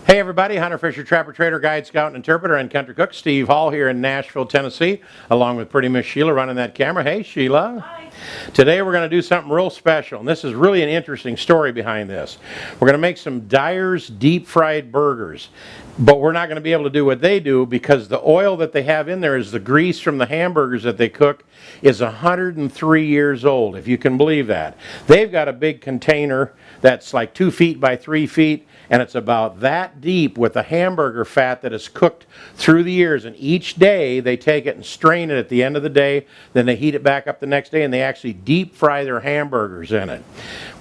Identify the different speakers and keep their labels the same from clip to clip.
Speaker 1: Hey everybody, Hunter Fisher, Trapper, Trader, Guide, Scout, and Interpreter, and Country Cook. Steve Hall here in Nashville, Tennessee, along with pretty Miss Sheila running that camera. Hey Sheila.
Speaker 2: Hi.
Speaker 1: Today we're going to do something real special, and this is really an interesting story behind this. We're going to make some Dyer's deep fried burgers, but we're not going to be able to do what they do because the oil that they have in there is the grease from the hamburgers that they cook is 103 years old, if you can believe that. They've got a big container that's like 2 feet by 3 feet, and it's about that deep with the hamburger fat that is cooked through the years. And each day they take it and strain it at the end of the day, then they heat it back up the next day, and they actually deep fry their hamburgers in it.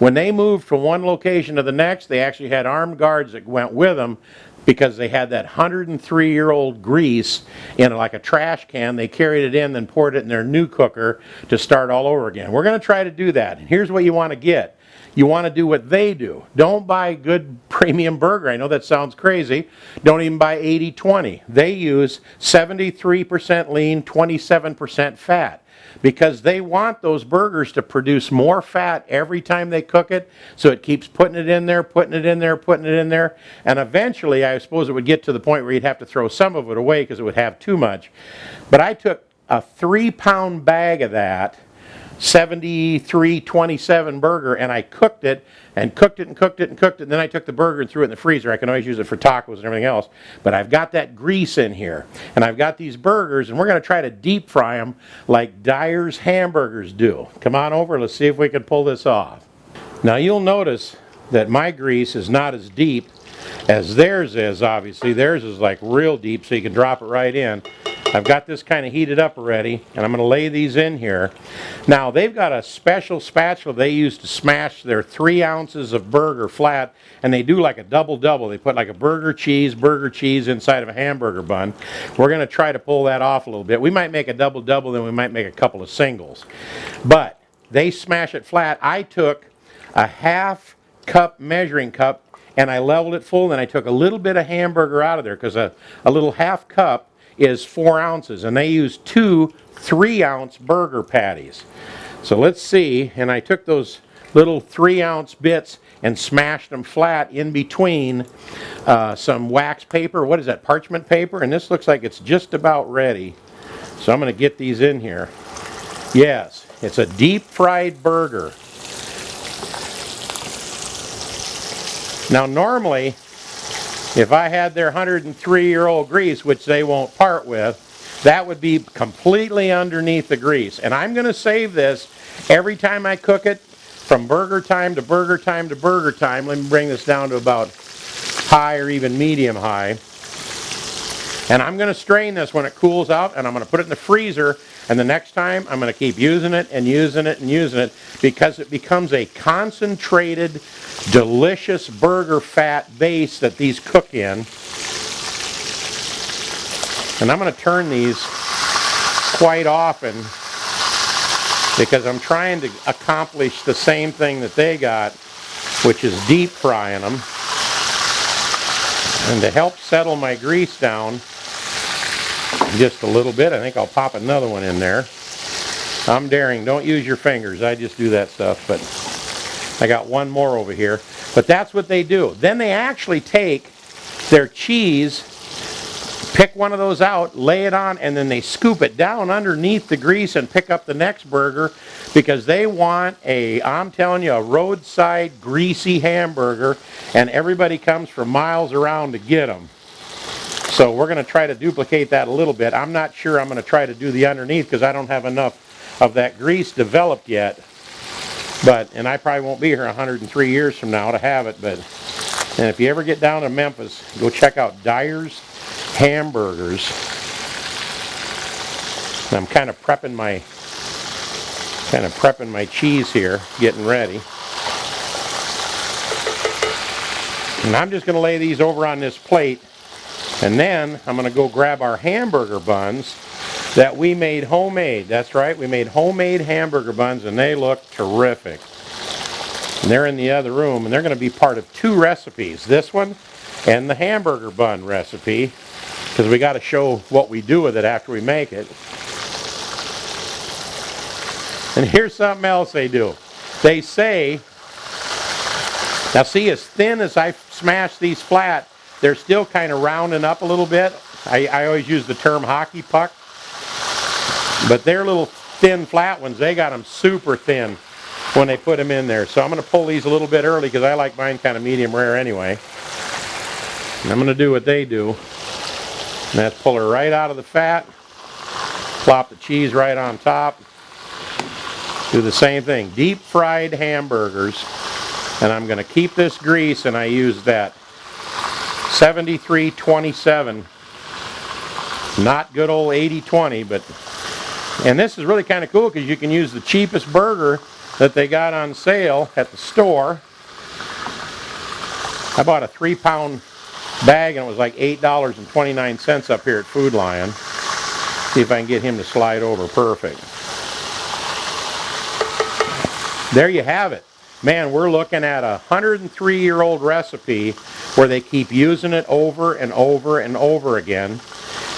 Speaker 1: When they moved from one location to the next, they actually had armed guards that went with them because they had that 103-year-old grease in like a trash can. They carried it in, then poured it in their new cooker to start all over again. We're going to try to do that. And here's what you want to get. You want to do what they do. Don't buy good premium burger. I know that sounds crazy. Don't even buy 80-20. They use 73% lean, 27% fat, because they want those burgers to produce more fat every time they cook it, so it keeps putting it in there, putting it in there, putting it in there, and eventually I suppose it would get to the point where you'd have to throw some of it away because it would have too much. But I took a 3-pound bag of that 73-27 burger, and I cooked it and cooked it and cooked it and cooked it, and then I took the burger and threw it in the freezer. I can always use it for tacos and everything else, but I've got that grease in here, and I've got these burgers, and we're going to try to deep fry them like Dyer's hamburgers do. Come on over, let's see if we can pull this off. Now you'll notice that my grease is not as deep as theirs is. Obviously theirs is like real deep, so you can drop it right in. I've got this kind of heated up already, and I'm going to lay these in here. Now, they've got a special spatula they use to smash their 3 ounces of burger flat, and they do like a double-double. They put like a burger cheese inside of a hamburger bun. We're going to try to pull that off a little bit. We might make a double-double, then we might make a couple of singles. But they smash it flat. I took a half-cup measuring cup, and I leveled it full, and I took a little bit of hamburger out of there, because a little half cup is 4 ounces, and they use 2 3-ounce burger patties. So let's see, and I took those little 3-ounce bits and smashed them flat in between some wax paper. What is that, parchment paper? And this looks like it's just about ready. So I'm going to get these in here. Yes, it's a deep fried burger. Now normally, if I had their 103-year-old grease, which they won't part with, that would be completely underneath the grease. And I'm going to save this every time I cook it, from burger time to burger time to burger time. Let me bring this down to about high or even medium high. And I'm going to strain this when it cools out, and I'm going to put it in the freezer, and the next time I'm going to keep using it and using it and using it, because it becomes a concentrated, delicious burger fat base that these cook in. And I'm going to turn these quite often because I'm trying to accomplish the same thing that they got, which is deep frying them. And to help settle my grease down just a little bit, I think I'll pop another one in there. I'm daring, don't use your fingers, I just do that stuff, but I got one more over here. But that's what they do. Then they actually take their cheese, pick one of those out, lay it on, and then they scoop it down underneath the grease and pick up the next burger, because they want I'm telling you, a roadside greasy hamburger, and everybody comes from miles around to get them. So we're going to try to duplicate that a little bit. I'm not sure I'm going to try to do the underneath because I don't have enough of that grease developed yet. And I probably won't be here 103 years from now to have it. And if you ever get down to Memphis, go check out Dyer's Hamburgers. And I'm kind of prepping my cheese here, getting ready. And I'm just going to lay these over on this plate. And then I'm going to go grab our hamburger buns that we made homemade. That's right, we made homemade hamburger buns, and they look terrific. And they're in the other room, and they're going to be part of 2 recipes. This one and the hamburger bun recipe, because we got to show what we do with it after we make it. And here's something else they do. They say, now see, as thin as I smash these flat, they're still kind of rounding up a little bit. I always use the term hockey puck. But they're little thin, flat ones. They got them super thin when they put them in there. So I'm going to pull these a little bit early because I like mine kind of medium rare anyway. And I'm going to do what they do. And that's pull her right out of the fat. Plop the cheese right on top. Do the same thing. Deep fried hamburgers. And I'm going to keep this grease, and I use that 73-27. Not good old 80-20, but... And this is really kind of cool because you can use the cheapest burger that they got on sale at the store. I bought a 3-pound bag and it was like $8.29 up here at Food Lion. See if I can get him to slide over perfect. There you have it. Man, we're looking at a 103-year-old recipe where they keep using it over and over and over again.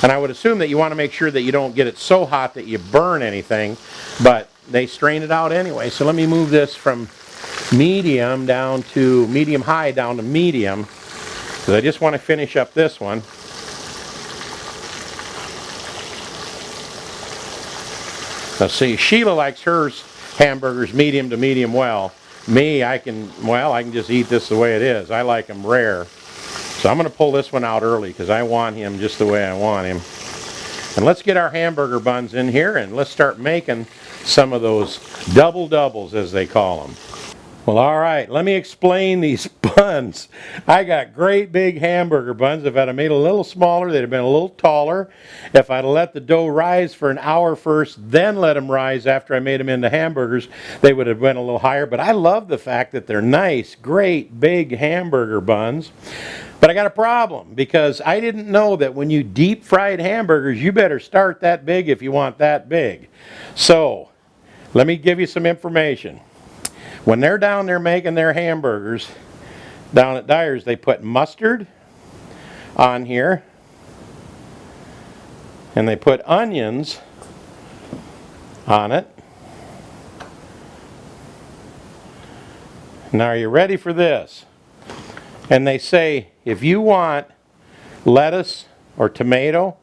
Speaker 1: And I would assume that you want to make sure that you don't get it so hot that you burn anything, but they strain it out anyway. So let me move this from medium down to medium high down to medium, because I just want to finish up this one. Let's see, Sheila likes hers hamburgers medium to medium well. Me, I can just eat this the way it is. I like them rare. So I'm going to pull this one out early because I want him just the way I want him. And let's get our hamburger buns in here and let's start making some of those double doubles as they call them. Well, all right, let me explain these buns. I got great big hamburger buns. If I'd have made a little smaller, they'd have been a little taller. If I'd have let the dough rise for an hour first, then let them rise after I made them into hamburgers, they would have been a little higher. But I love the fact that they're nice, great, big hamburger buns. But I got a problem because I didn't know that when you deep fried hamburgers, you better start that big if you want that big. So, let me give you some information. When they're down there making their hamburgers down at Dyer's, they put mustard on here and they put onions on it. Now, are you ready for this? And they say, if you want lettuce or tomato,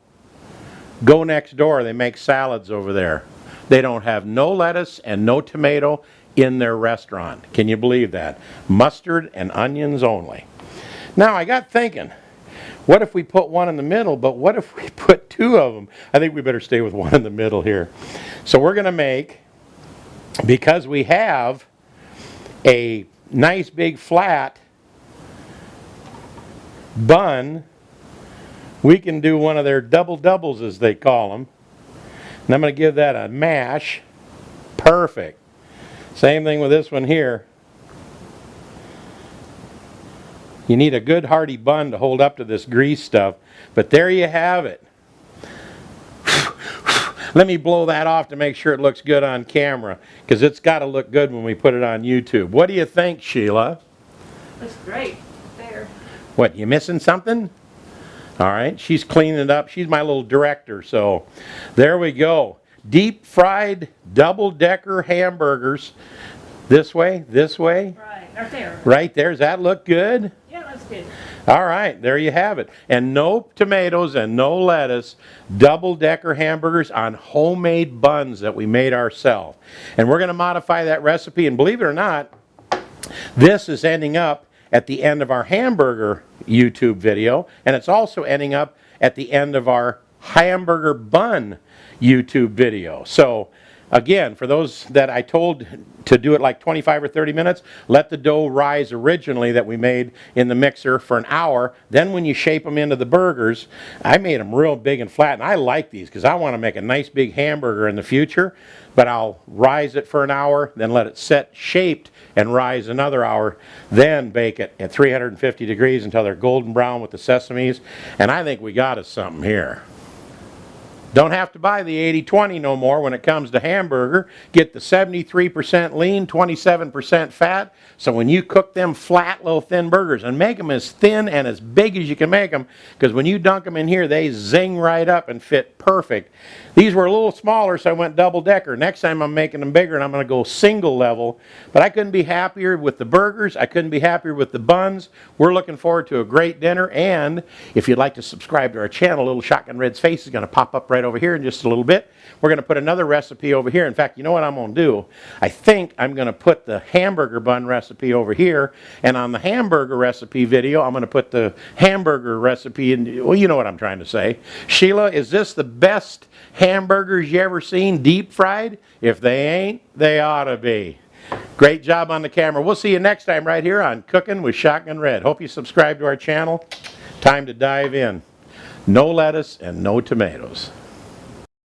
Speaker 1: go next door. They make salads over there. They don't have no lettuce and no tomato in their restaurant. Can you believe that? Mustard and onions only. Now, I got thinking, what if we put one in the middle, but what if we put two of them? I think we better stay with one in the middle here. So we're going to make, because we have a nice big flat bun, we can do one of their double doubles as they call them. And I'm going to give that a mash. Perfect. Same thing with this one here. You need a good hearty bun to hold up to this grease stuff. But there you have it. Let me blow that off to make sure it looks good on camera, because it's got to look good when we put it on YouTube. What do you think, Sheila?
Speaker 2: Looks great. There.
Speaker 1: What, you missing something? All right, she's cleaning it up. She's my little director, so there we go. Deep fried double-decker hamburgers. This way, this way.
Speaker 2: Right there.
Speaker 1: Right there. Does that look good?
Speaker 2: Yeah, that's good.
Speaker 1: All right, there you have it. And no tomatoes and no lettuce. Double-decker hamburgers on homemade buns that we made ourselves. And we're going to modify that recipe. And believe it or not, this is ending up at the end of our hamburger YouTube video. And it's also ending up at the end of our hamburger bun YouTube video. So again, for those that I told to do it like 25 or 30 minutes, let the dough rise originally that we made in the mixer for an hour. Then when you shape them into the burgers, I made them real big and flat. And I like these because I want to make a nice big hamburger in the future. But I'll rise it for an hour, then let it set shaped and rise another hour, then bake it at 350 degrees until they're golden brown with the sesames. And I think we got us something here. Don't have to buy the 80/20 no more when it comes to hamburger. Get the 73% lean, 27% fat. So when you cook them flat, little thin burgers, and make them as thin and as big as you can make them, because when you dunk them in here, they zing right up and fit perfect. These were a little smaller, so I went double decker. Next time I'm making them bigger, and I'm going to go single level. But I couldn't be happier with the burgers. I couldn't be happier with the buns. We're looking forward to a great dinner. And if you'd like to subscribe to our channel, little Shotgun Red's face is going to pop up right over here in just a little bit. We're going to put another recipe over here. In fact, you know what I'm going to do? I think I'm going to put the hamburger bun recipe over here. And on the hamburger recipe video, I'm going to put the hamburger recipe in. Well, you know what I'm trying to say. Sheila, is this the best hamburgers you ever seen deep fried? If they ain't, they ought to be. Great job on the camera. We'll see you next time right here on Cooking with Shotgun Red. Hope you subscribe to our channel. Time to dive in. No lettuce and no tomatoes.